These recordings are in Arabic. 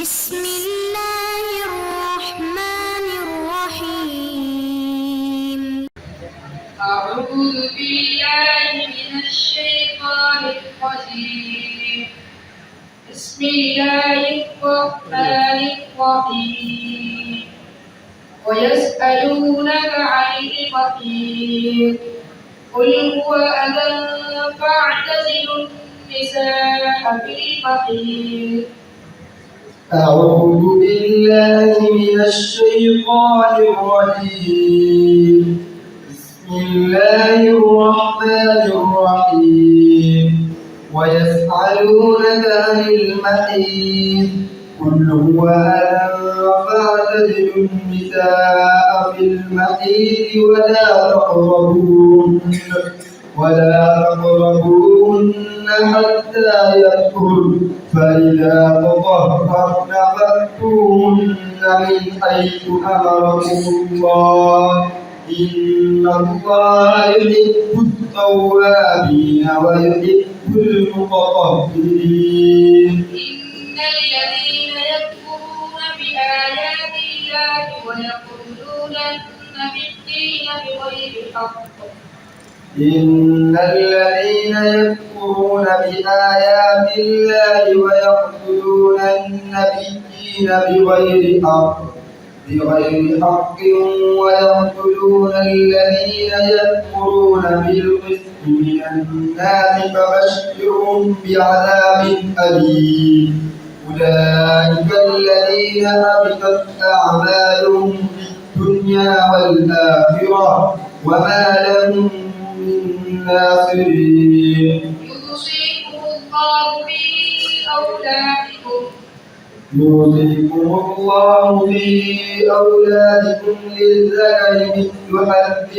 بسم الله الرحمن الرحيم. أعوذ بالله من الشيطان الرجيم. بسم الله الرحمن الرحيم. ويسألونك عن المحيض قل هو أذى فاعتزلوا النساء في المحيض. أعوذ بالله من الشيطان الرجيم. بسم الله الرحمن الرحيم. ويسألونك عن المحيض قل هو أذى فاعتزلوا النساء في المحيض ولا تقربوهن حتى يطهرن فإذا تطهرن فأتوهن من حيث أمركم الله إن الله يحب التوابين ويحب المتطهرين. إن الذين يكفرون بآيات الله ويقولون النبيين بغير حق إن الذين يكفرون بآيات الله ويقتلون النبيين بغير حق ويقتلون الذين يأمرون بالقسط من الناس فبشرهم بعذاب أليم. أولئك الذين حبطت أعمالهم في الدنيا والآخرة وما لهم من ناصرين. يوصيكم الله في أولادكم للذكر مثل حظ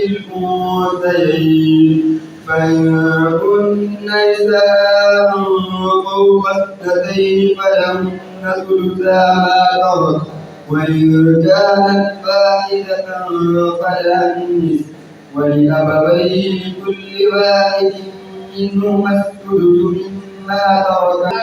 الأنثيين فإن كن نساء فوق اثنتين فلهن ثلثا ما ترك وإن كانت واحدة فلها النصف ولأبويه لكل واحد منهما السدس مما ترك